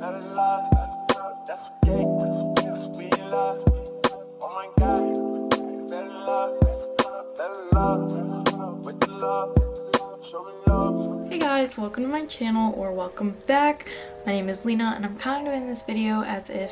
fell in love. That's okay, 'cause we lost. Oh my God, we fell in love with the love. Show me love. Hey guys, welcome to my channel, or welcome back. My name is Lena, and I'm kind of doing this video as if,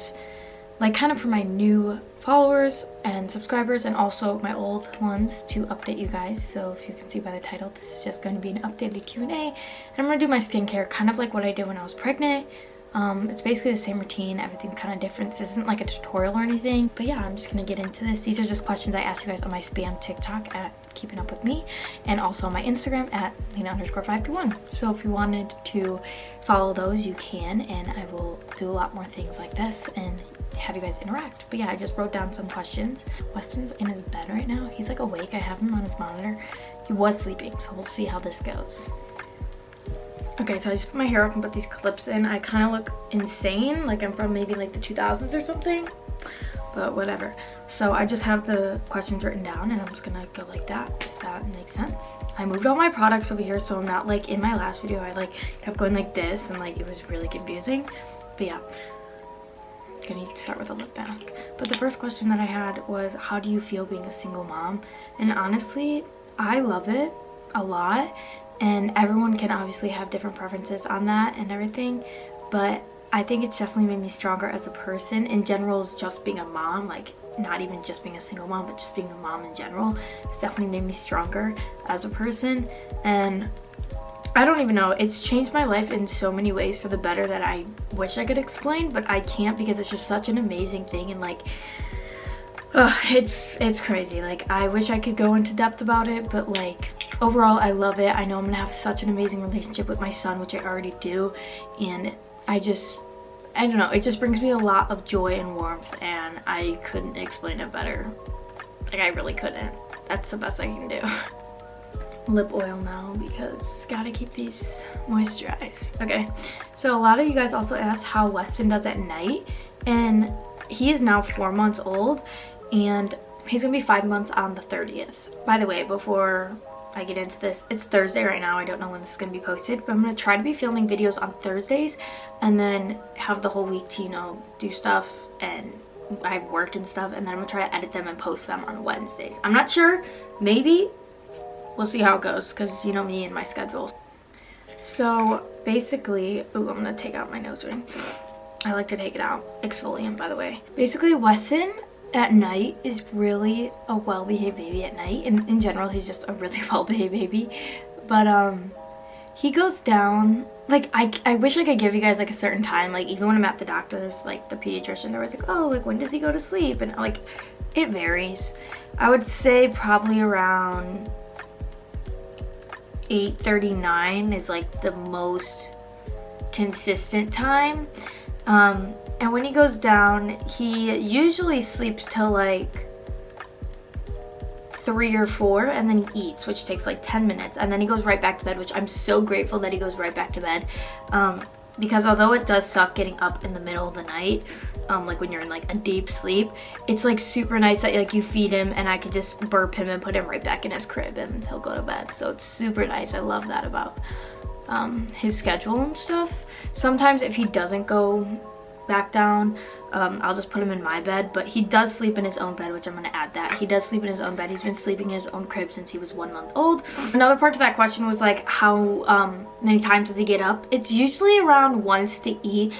like, kind of for my new followers and subscribers, and also my old ones, to update you guys. So if you can see by the title, this is just going to be an updated Q&A, and I'm going to do my skincare kind of like what I did when I was pregnant. It's basically the same routine, everything's kind of different. This isn't like a tutorial or anything, but yeah, I'm just gonna get into this. These are just questions I asked you guys on my spam TikTok at Keeping Up With Me, and also on my Instagram at Lena_521. So if you wanted to follow those, you can, and I will do a lot more things like this and have you guys interact. But yeah, I just wrote down some questions. Weston's in his bed right now. He's like awake. I have him on his monitor. He was sleeping, so we'll see how this goes. Okay, so I just put my hair up and put these clips in. I kind of look insane, like I'm from maybe like the 2000s or something, but whatever. So I just have the questions written down, and I'm just gonna go like that, if that makes sense. I moved all my products over here, so I'm not like in my last video I like kept going like this, and like it was really confusing. But yeah, I'm gonna start with a lip mask. But the first question that I had was, how do you feel being a single mom? And honestly, I love it a lot. And everyone can obviously have different preferences on that and everything, but I think it's definitely made me stronger as a person. In general, is just being a mom, like not even just being a single mom, but just being a mom in general, it's definitely made me stronger as a person. And I don't even know, it's changed my life in so many ways for the better that I wish I could explain, but I can't, because it's just such an amazing thing. And like, it's crazy. Like, I wish I could go into depth about it, but like overall I love it. I know I'm gonna have such an amazing relationship with my son, which I already do, and I don't know, it just brings me a lot of joy and warmth, and I couldn't explain it better. Like, I really couldn't. That's the best I can do. Lip oil now, because gotta keep these moisturized. Okay, so a lot of you guys also asked how Weston does at night, and he is now 4 months old, and he's gonna be 5 months on the 30th. By the way, before I get into this, it's Thursday right now. I don't know when this is going to be posted, but I'm going to try to be filming videos on Thursdays and then have the whole week to, you know, do stuff, and I've worked and stuff, and then I'm going to try to edit them and post them on Wednesdays. I'm not sure, maybe. We'll see how it goes, because you know me and my schedule. So basically, ooh, I'm going to take out my nose ring. I like to take it out. Exfoliant, by the way. Basically, Weston at night is really a well-behaved baby at night, and in general he's just a really well-behaved baby, but he goes down, like, I wish I could give you guys like a certain time, like even when I'm at the doctor's, like the pediatrician, they're always like, oh, like when does he go to sleep? And like, it varies. I would say probably around 8:39 is like the most consistent time. And when he goes down, he usually sleeps till like 3 or 4, and then he eats, which takes like 10 minutes, and then he goes right back to bed, which I'm so grateful that he goes right back to bed, because although it does suck getting up in the middle of the night, like when you're in like a deep sleep, it's like super nice that like you feed him, and I could just burp him and put him right back in his crib and he'll go to bed. So it's super nice. I love that about his schedule and stuff. Sometimes if he doesn't go back down, I'll just put him in my bed, but he does sleep in his own bed, which I'm going to add that. He does sleep in his own bed. He's been sleeping in his own crib since he was 1 month old. Another part to that question was like, how many times does he get up? It's usually around once to eat.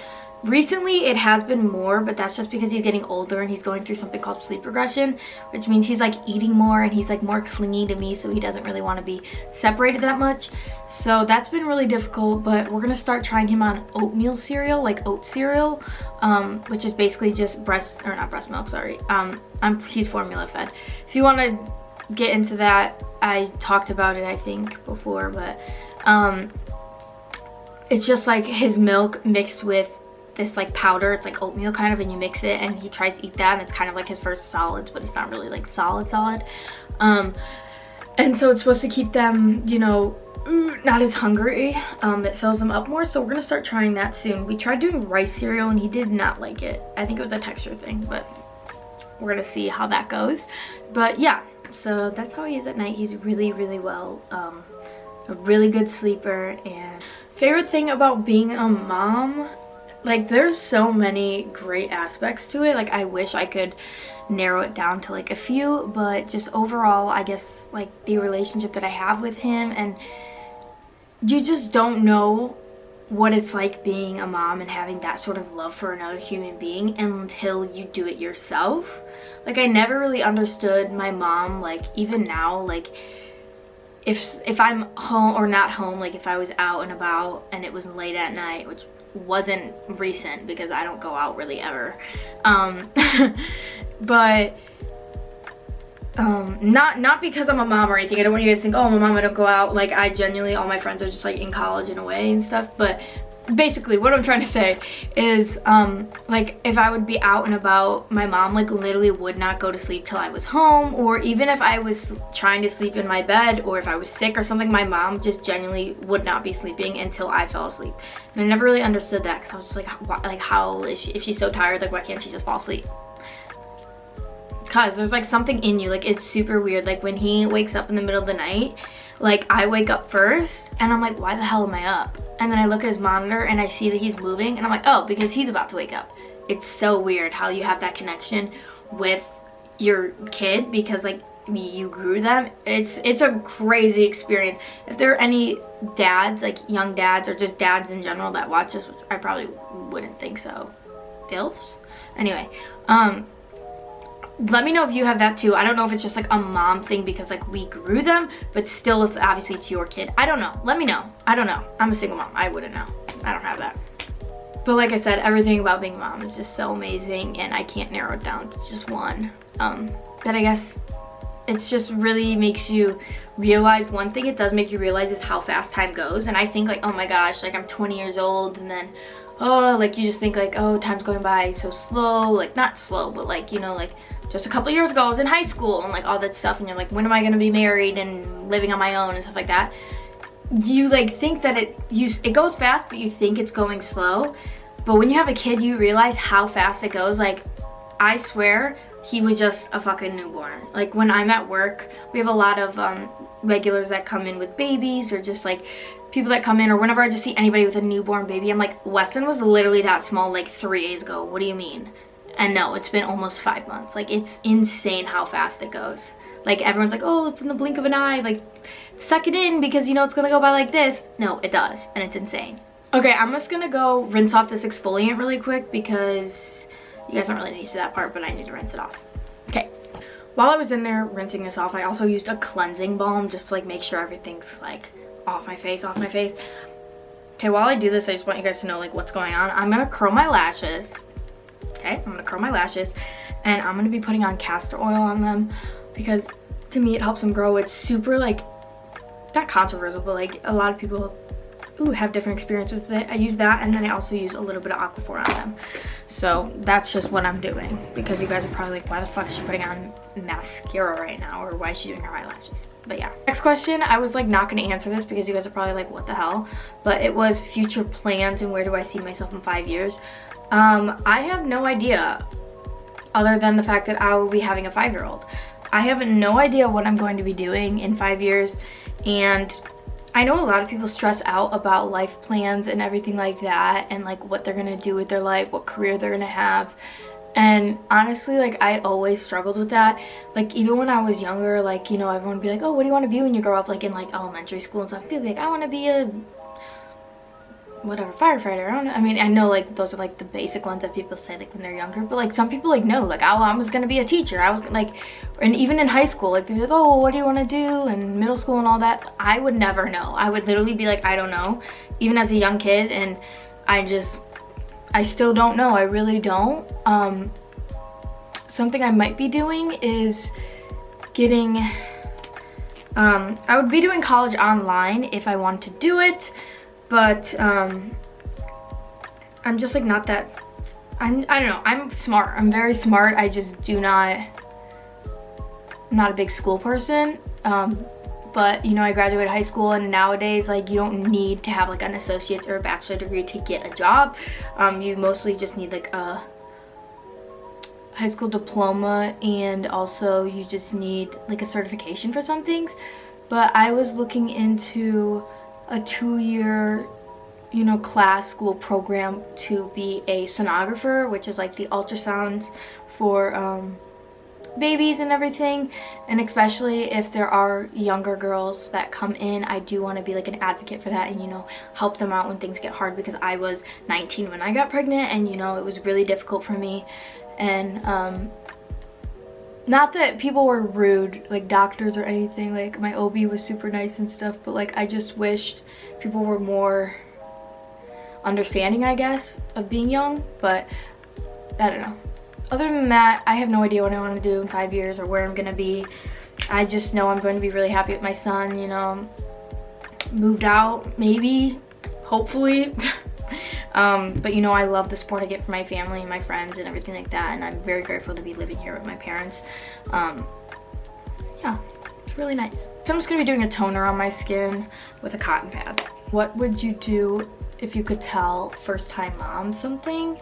Recently it has been more, but that's just because he's getting older and he's going through something called sleep regression, which means he's like eating more and he's like more clingy to me, so he doesn't really want to be separated that much. So that's been really difficult, but we're gonna start trying him on oatmeal cereal, like oat cereal, which is basically just not breast milk, sorry. He's formula fed. If you want to get into that, I talked about it I think before, but it's just like his milk mixed with this like powder. It's like oatmeal kind of, and you mix it, and he tries to eat that, and it's kind of like his first solids, but it's not really like solid. And so it's supposed to keep them, you know, not as hungry. It fills them up more, so we're gonna start trying that soon. We tried doing rice cereal and he did not like it. I think it was a texture thing, but we're gonna see how that goes. But yeah, so that's how he is at night. He's really well, a really good sleeper. And favorite thing about being a mom, like there's so many great aspects to it. Like I wish I could narrow it down to like a few, but just overall I guess like the relationship that I have with him, and you just don't know what it's like being a mom and having that sort of love for another human being until you do it yourself. Like I never really understood my mom, like even now, like if I'm home or not home, like if I was out and about and it was late at night, which wasn't recent because I don't go out really ever, but not because I'm a mom or anything. I don't want you guys to think, oh, I'm a mom, I don't go out. Like I genuinely, all my friends are just like in college and away and stuff. But basically what I'm trying to say is like if I would be out and about, my mom like literally would not go to sleep till I was home, or even if I was trying to sleep in my bed or if I was sick or something, my mom just genuinely would not be sleeping until I fell asleep. And I never really understood that because I was just like how is she, if she's so tired, like why can't she just fall asleep? Because there's like something in you, like it's super weird. Like when he wakes up in the middle of the night, like I wake up first and I'm like, why the hell am I up? And then I look at his monitor and I see that he's moving and I'm like, oh, because he's about to wake up. It's so weird how you have that connection with your kid because like you grew them. It's a crazy experience. If there are any dads, like young dads or just dads in general that watch this, which I probably wouldn't think so, DILFs? Anyway, let me know if you have that too. I don't know if it's just like a mom thing because like we grew them, but still if obviously it's your kid. I don't know. Let me know. I don't know. I'm a single mom. I wouldn't know. I don't have that. But like I said, everything about being a mom is just so amazing and I can't narrow it down to just one. But I guess it's just really makes you realize, one thing it does make you realize is how fast time goes. And I think like, oh my gosh, like I'm 20 years old and then, oh, like you just think like, oh, time's going by so slow. Like not slow, but like, you know, like just a couple years ago I was in high school and like all that stuff, and you're like, when am I gonna be married and living on my own and stuff like that. You like think that it goes fast, but you think it's going slow. But when you have a kid, you realize how fast it goes. Like I swear he was just a fucking newborn. Like when I'm at work, we have a lot of regulars that come in with babies, or just like people that come in, or whenever I just see anybody with a newborn baby, I'm like, Weston was literally that small like 3 days ago. What do you mean? And no, it's been almost 5 months. Like it's insane how fast it goes. Like everyone's like, oh, it's in the blink of an eye, like suck it in because you know it's gonna go by like this. No, it does, and it's insane. Okay, I'm just gonna go rinse off this exfoliant really quick because you guys don't really need to see that part, but I need to rinse it off. Okay, while I was in there rinsing this off, I also used a cleansing balm just to like make sure everything's like off my face. Okay, while I do this, I just want you guys to know like what's going on. I'm gonna curl my lashes. Okay, I'm gonna curl my lashes and I'm gonna be putting on castor oil on them because to me it helps them grow. It's super like, not controversial, but like a lot of people have different experiences with it. I use that, and then I also use a little bit of Aquaphor on them. So that's just what I'm doing because you guys are probably like, why the fuck is she putting on mascara right now, or why is she doing her eyelashes? But yeah, next question, I was like not gonna answer this because you guys are probably like, what the hell, but it was future plans and where do I see myself in 5 years. I have no idea other than the fact that I will be having a 5-year-old. I have no idea what I'm going to be doing in 5 years, and I know a lot of people stress out about life plans and everything like that, and like what they're gonna do with their life, what career they're gonna have. And honestly, like I always struggled with that. Like even when I was younger, like, you know, everyone would be like, oh, what do you want to be when you grow up, like in like elementary school and stuff. People would be like, I want to be a whatever, firefighter. I don't know. I mean, I know like those are like the basic ones that people say like when they're younger, but like some people like no, like I was gonna be a teacher. I was like, and even in high school, like they'd be like, oh, what do you want to do, and middle school and all that. I would never know. I would literally be like, I don't know, even as a young kid, and I still don't know. I really don't. Something I might be doing is getting I would be doing college online if I want to do it. But I'm just like not that, I don't know, I'm smart. I'm very smart. I just I'm not a big school person. But you know, I graduated high school, and nowadays like you don't need to have like an associate's or a bachelor degree to get a job. You mostly just need like a high school diploma, and also you just need like a certification for some things. But I was looking into a 2-year you know, class, school program to be a sonographer, which is like the ultrasounds for babies and everything. And especially if there are younger girls that come in, I do want to be like an advocate for that and, you know, help them out when things get hard, because I was 19 when I got pregnant, and you know, it was really difficult for me. And not that people were rude, like doctors or anything, like my OB was super nice and stuff, but like I just wished people were more understanding, I guess, of being young. But I don't know. Other than that, I have no idea what I want to do in 5 years or where I'm going to be. I just know I'm going to be really happy with my son, you know, moved out, maybe, hopefully. But you know, I love the support I get from my family and my friends and everything like that, and I'm very grateful to be living here with my parents. Yeah, it's really nice. So I'm just gonna be doing a toner on my skin with a cotton pad. What would you do if you could tell first-time mom something?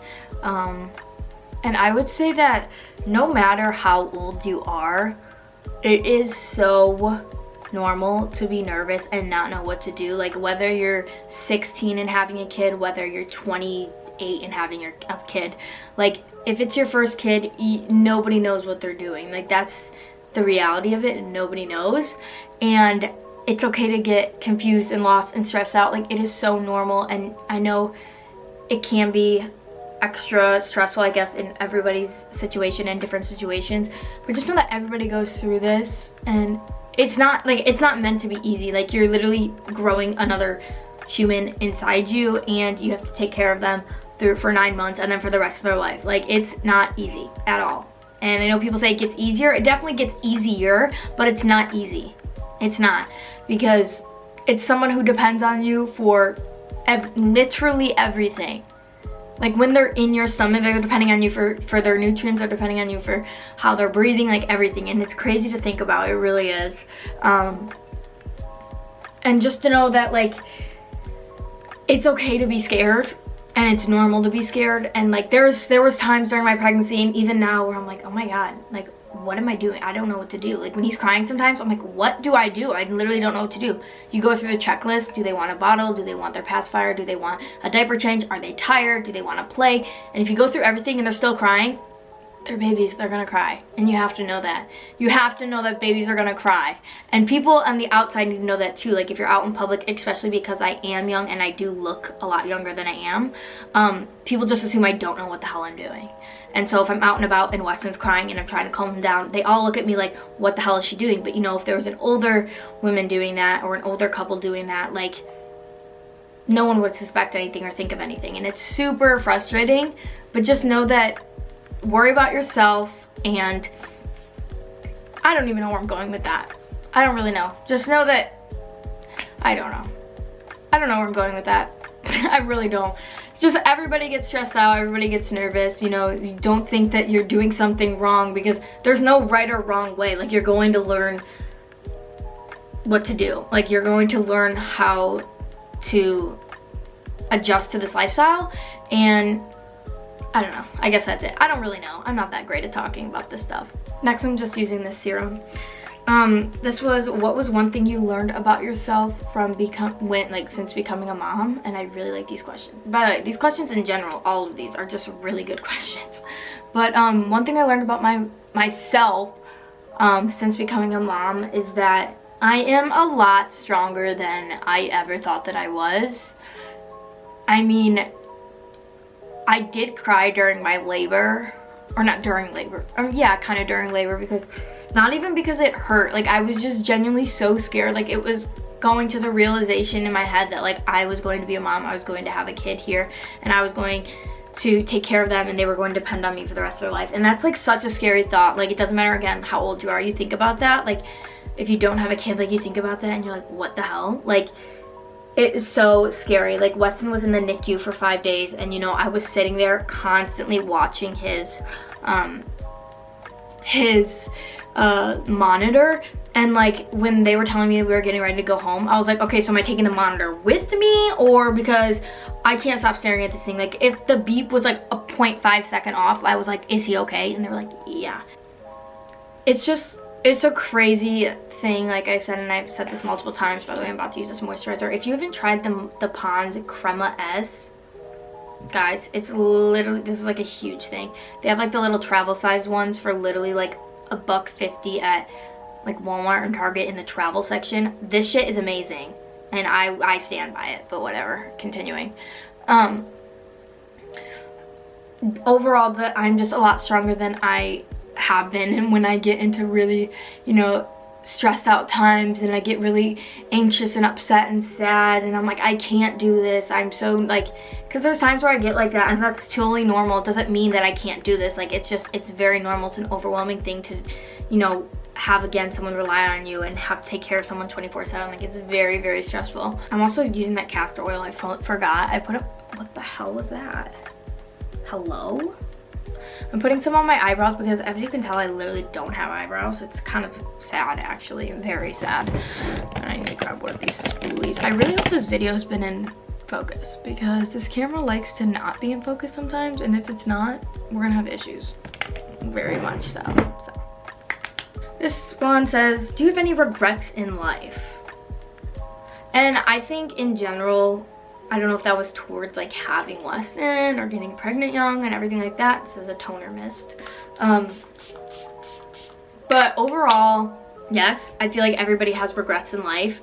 And I would say that no matter how old you are, it is so normal to be nervous and not know what to do. Like whether you're 16 and having a kid, whether you're 28 and having a kid, like if it's your first kid, nobody knows what they're doing. Like that's the reality of it, and nobody knows. And it's okay to get confused and lost and stressed out. Like it is so normal, and I know it can be extra stressful, I guess, in everybody's situation and different situations, but just know that everybody goes through this, and it's not meant to be easy. Like you're literally growing another human inside you, and you have to take care of them for 9 months and then for the rest of their life. Like it's not easy at all. And I know people say it gets easier. It definitely gets easier, but it's not easy. It's not, because it's someone who depends on you for literally everything. Like when they're in your stomach, they're depending on you for their nutrients, they're depending on you for how they're breathing, like everything. And it's crazy to think about, it really is. And just to know that like it's okay to be scared, and it's normal to be scared. And like there was times during my pregnancy and even now where I'm like, oh my god, like what am I doing? I don't know what to do. Like when he's crying sometimes, I'm like, what do I do? I literally don't know what to do. You go through the checklist. Do they want a bottle? Do they want their pacifier? Do they want a diaper change? Are they tired? Do they want to play? And if you go through everything and they're still crying, they're babies, they're gonna cry. And you have to know that. You have to know that babies are gonna cry. And people on the outside need to know that too. Like if you're out in public, especially because I am young and I do look a lot younger than I am, people just assume I don't know what the hell I'm doing. And so if I'm out and about and Weston's crying and I'm trying to calm him down, they all look at me like, what the hell is she doing? But you know, if there was an older woman doing that or an older couple doing that, like no one would suspect anything or think of anything. And it's super frustrating, but just know that worry about yourself. And I don't even know where I'm going with that. I don't really know. Just know that I don't know where I'm going with that. I really don't. Just everybody gets stressed out, everybody gets nervous, you know. You don't think that you're doing something wrong, because there's no right or wrong way. Like you're going to learn what to do. Like you're going to learn how to adjust to this lifestyle. And I don't know, I guess that's it. I don't really know. I'm not that great at talking about this stuff. Next, I'm just using this serum. This was, what was one thing you learned about yourself from since becoming a mom? And I really like these questions. By the way, these questions in general, all of these are just really good questions. But one thing I learned about myself since becoming a mom is that I am a lot stronger than I ever thought that I was. I mean, I did cry during my labor, or not during labor, yeah, kind of during labor, because not even because it hurt, like I was just genuinely so scared. Like it was going to the realization in my head that like I was going to be a mom, I was going to have a kid here, and I was going to take care of them, and they were going to depend on me for the rest of their life. And that's like such a scary thought. Like it doesn't matter again how old you are, you think about that. Like if you don't have a kid, like you think about that and you're like, what the hell? Like it is so scary. Like Weston was in the NICU for 5 days, and you know, I was sitting there constantly watching his monitor. And like when they were telling me we were getting ready to go home, I was like, okay, so am I taking the monitor with me, or because I can't stop staring at this thing? Like if the beep was like a 0.5 second off, I was like, is he okay? And they were like, yeah. It's just it's a crazy thing, like I said, and I've said this multiple times. By the way, I'm about to use this moisturizer. If you haven't tried the Pond's Crema S, guys, it's literally, this is like a huge thing. They have like the little travel size ones for literally like $1.50 at like Walmart and Target in the travel section. This shit is amazing, and I stand by it, but whatever, continuing. Overall, I'm just a lot stronger than I have been, and when I get into really, you know, stressed out times, and I get really anxious and upset and sad, and I'm like, I can't do this, I'm so like, because there's times where I get like that, and that's totally normal. It doesn't mean that I can't do this. Like, it's just, it's very normal. It's an overwhelming thing to, you know, have, again, someone rely on you and have to take care of someone 24/7. Like, it's very, very stressful. I'm also using that castor oil. I forgot. I put up, what the hell was that? Hello? I'm putting some on my eyebrows because, as you can tell, I literally don't have eyebrows. It's kind of sad, actually. Very sad. And I need to grab one of these spoolies. I really hope this video has been in focus, because this camera likes to not be in focus sometimes, and if it's not, we're gonna have issues. Very much so. This one says, do you have any regrets in life? And I think in general, I don't know if that was towards like having Weston or getting pregnant young and everything like that. This is a toner mist. But overall, yes, I feel like everybody has regrets in life.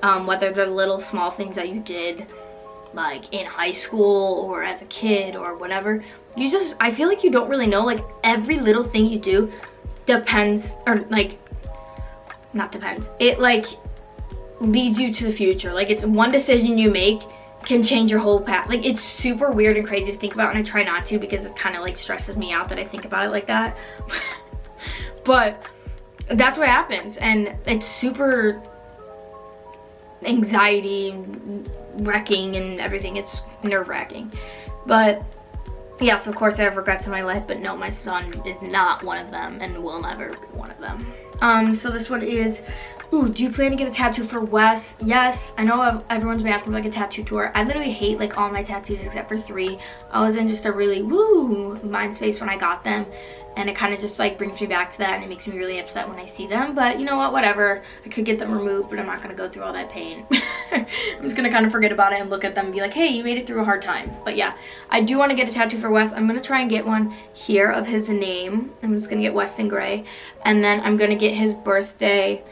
Whether they're little small things that you did like in high school or as a kid or whatever. You just, I feel like you don't really know, like every little thing you do depends, or like, not depends, it like leads you to the future. Like, it's one decision you make can change your whole path. Like, it's super weird and crazy to think about, and I try not to because it kind of like stresses me out that I think about it like that. But that's what happens, and it's super anxiety wrecking and everything. It's nerve-wracking. But yes, of course I have regrets in my life, but no, my son is not one of them and will never be one of them. So this one is, ooh, do you plan to get a tattoo for Wes? Yes, I know everyone's been asking for like a tattoo tour. I literally hate like all my tattoos except for 3. I was in just a really woo mind space when I got them, and it kind of just like brings me back to that, and it makes me really upset when I see them. But you know what, whatever, I could get them removed, but I'm not gonna go through all that pain. I'm just gonna kind of forget about it and look at them and be like, hey, you made it through a hard time. But yeah, I do want to get a tattoo for Wes. I'm gonna try and get one here of his name. I'm just gonna get Weston Gray, and then I'm gonna get his birthday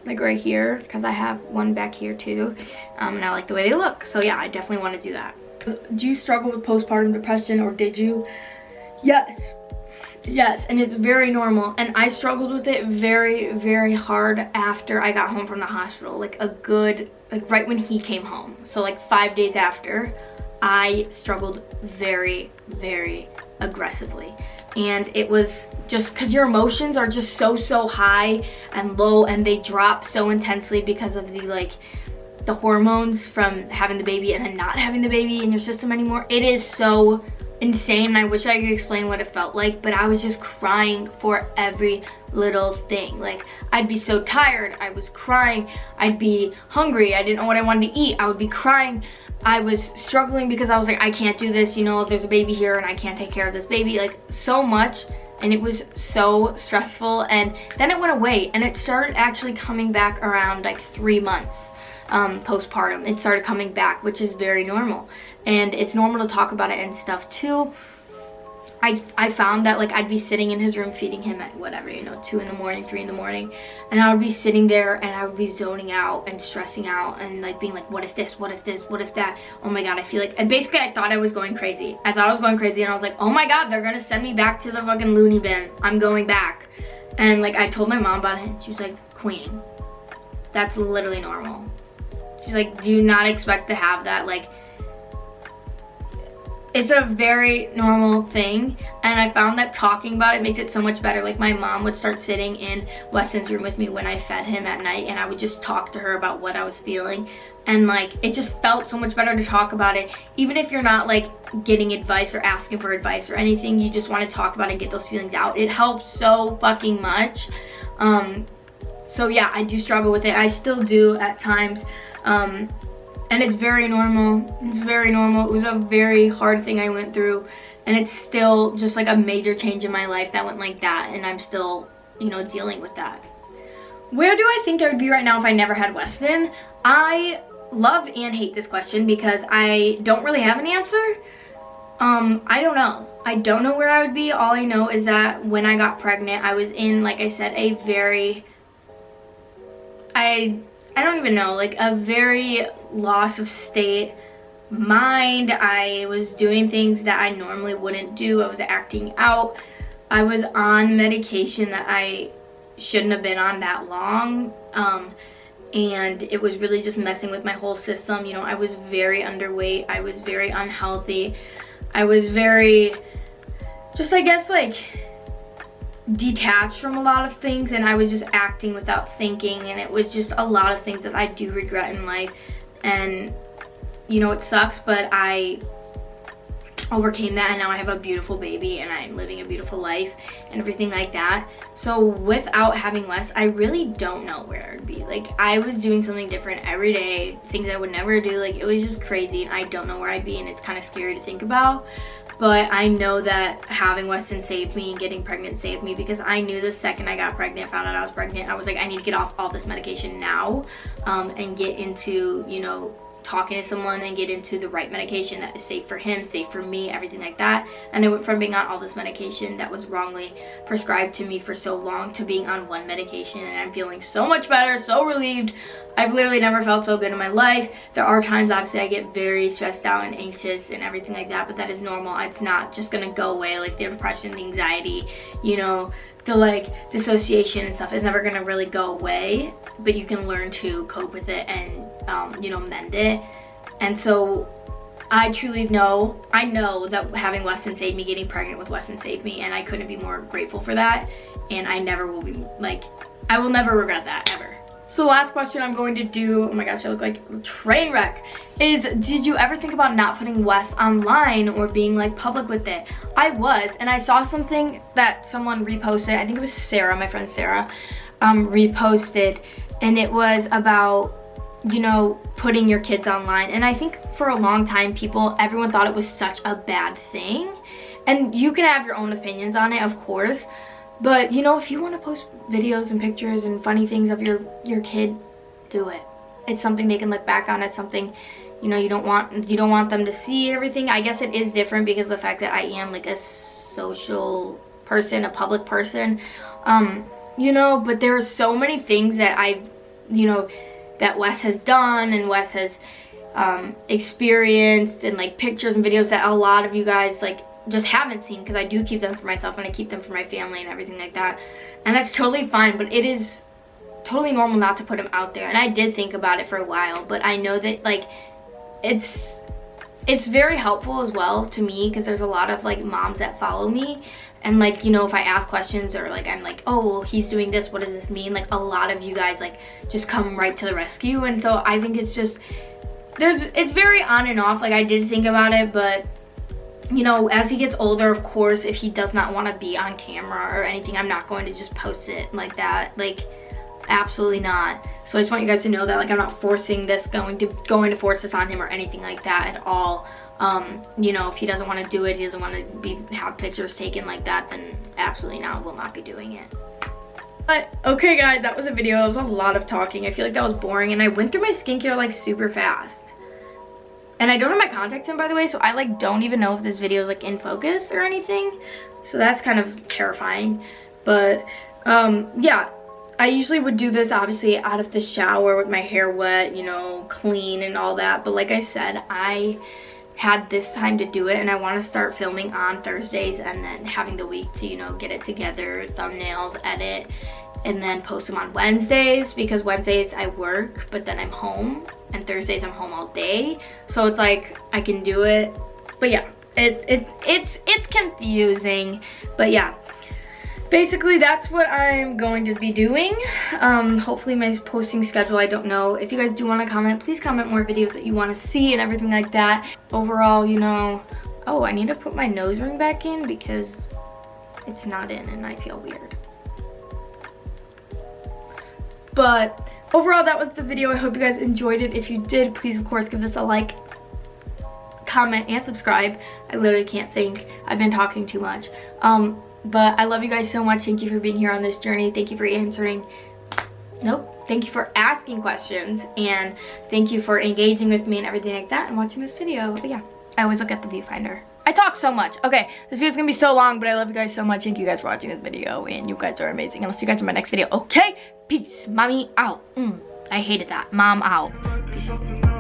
like right here, because I have one back here too, and I like the way they look. So yeah, I definitely want to do that. Do you struggle with postpartum depression, or did you? Yes, and it's very normal, and I struggled with it very, very hard after I got home from the hospital, like right when he came home. So like 5 days after, I struggled very, very aggressively. And it was just because your emotions are just so high and low, and they drop so intensely because of the hormones from having the baby and then not having the baby in your system anymore. It is so insane. I wish I could explain what it felt like, but I was just crying for every little thing. Like, I'd be so tired, I was crying. I'd be hungry, I didn't know what I wanted to eat, I would be crying. I was struggling because I was like, I can't do this, you know, there's a baby here and I can't take care of this baby, like so much. And it was so stressful, and then it went away, and it started actually coming back around like 3 months postpartum. It started coming back, which is very normal, and it's normal to talk about it and stuff too. I found that like I'd be sitting in his room feeding him at whatever, you know, 2 in the morning, 3 in the morning, and I would be sitting there and I would be zoning out and stressing out and like being like, what if this, what if this, what if that, oh my god, I feel like, and basically I thought I was going crazy. I thought I was going crazy, and I was like, oh my god, they're gonna send me back to the fucking loony bin. I'm going back. And like I told my mom about it, and she was like, Queen, that's literally normal. She's like, do you not expect to have that? Like, it's a very normal thing, and I found that talking about it makes it so much better. Like, my mom would start sitting in Weston's room with me when I fed him at night, and I would just talk to her about what I was feeling, and like it just felt so much better to talk about it. Even if you're not like getting advice or asking for advice or anything, you just want to talk about it and get those feelings out. It helps so fucking much. So yeah, I do struggle with it. I still do at times. And it's very normal. It's very normal. It was a very hard thing I went through, and it's still just like a major change in my life that went like that, and I'm still you know, dealing with that. Where do I think I would be right now if I never had Weston? I love and hate this question because I don't really have an answer. I don't know. I don't know where I would be. All I know is that when I got pregnant, I was in, like I said, a very, I don't even know, like a very loss of state mind. I was doing things that I normally wouldn't do. I was acting out. I was on medication that I shouldn't have been on that long. And it was really just messing with my whole system. You know, I was very underweight. I was very unhealthy. I was very, just I guess like detached from a lot of things, and I was just acting without thinking, and it was just a lot of things that I do regret in life. And you know, it sucks, but I overcame that, and now I have a beautiful baby and I'm living a beautiful life and everything like that. So without having Wes, I really don't know where I'd be. Like, I was doing something different every day, things I would never do. Like, it was just crazy, and I don't know where I'd be, and it's kind of scary to think about. But I know that having Weston saved me and getting pregnant saved me, because I knew the second I got pregnant, found out I was pregnant, I was like, I need to get off all this medication now, and get into, you know, talking to someone and get into the right medication that is safe for him, safe for me, everything like that. And I went from being on all this medication that was wrongly prescribed to me for so long to being on one medication, and I'm feeling so much better, so relieved. I've literally never felt so good in my life. There are times, obviously, I get very stressed out and anxious and everything like that, but that is normal. It's not just gonna go away. Like, the depression, the anxiety, you know, the like dissociation and stuff is never gonna really go away, but you can learn to cope with it and you know, mend it. And so I truly know, I know that having Weston saved me, getting pregnant with Weston saved me, and I couldn't be more grateful for that. And I never will be, like, I will never regret that, ever. So the last question I'm going to do, oh my gosh, I look like a train wreck, is did you ever think about not putting Wes online or being like public with it? I was, and I saw something that someone reposted, I think it was Sarah, my friend Sarah, reposted, and it was about, you know, putting your kids online. And I think for a long time, everyone thought it was such a bad thing. And you can have your own opinions on it, of course, but you know, if you want to post videos and pictures and funny things of your kid, do it. It's something they can look back on. It's something, you know, you don't want them to see everything. I guess it is different because of the fact that I am like a social person, a public person, you know, but there are so many things that you know, that Wes has done and Wes has experienced, and like pictures and videos that a lot of you guys like just haven't seen, because I do keep them for myself and I keep them for my family and everything like that. And that's totally fine, but it is totally normal not to put them out there. And I did think about it for a while, but I know that like it's very helpful as well to me, because there's a lot of like moms that follow me, and like, you know, if I ask questions or like I'm like, oh well, he's doing this, what does this mean, like a lot of you guys like just come right to the rescue. And so I think it's just, it's very on and off. Like, I did think about it, but you know, as he gets older, of course, if he does not want to be on camera or anything, I'm not going to just post it like that. Like, absolutely not. So I just want you guys to know that, like, I'm not forcing this, going to force this on him or anything like that at all. You know, if he doesn't want to do it, he doesn't want to have pictures taken like that, then absolutely not, will not be doing it. But okay guys, that was a video. That was a lot of talking. I feel like that was boring, and I went through my skincare like super fast. And I don't have my contacts in, by the way, so I like don't even know if this video is like in focus or anything. So that's kind of terrifying. But yeah, I usually would do this obviously out of the shower with my hair wet, you know, clean and all that. But like I said, I had this time to do it, and I want to start filming on Thursdays and then having the week to, you know, get it together, thumbnails, edit, and then post them on Wednesdays, because Wednesdays I work, but then I'm home, and Thursdays I'm home all day. So it's like I can do it. But yeah, it's confusing. But yeah, basically that's what I'm going to be doing. Hopefully my posting schedule, I don't know. If you guys do want to comment, please comment more videos that you want to see and everything like that. Overall, you know, oh, I need to put my nose ring back in because it's not in and I feel weird. But overall, that was the video. I hope you guys enjoyed it. If you did, please of course give this a like, comment, and subscribe. I literally can't think. I've been talking too much. But I love you guys so much. Thank you for being here on this journey. Thank you for thank you for asking questions, and thank you for engaging with me and everything like that and watching this video. But yeah, I always look at the viewfinder. I talk so much. Okay, this video's gonna be so long, but I love you guys so much. Thank you guys for watching this video, and you guys are amazing. And I'll see you guys in my next video. Okay, peace. Mommy out. I hated that. Mom out. Peace.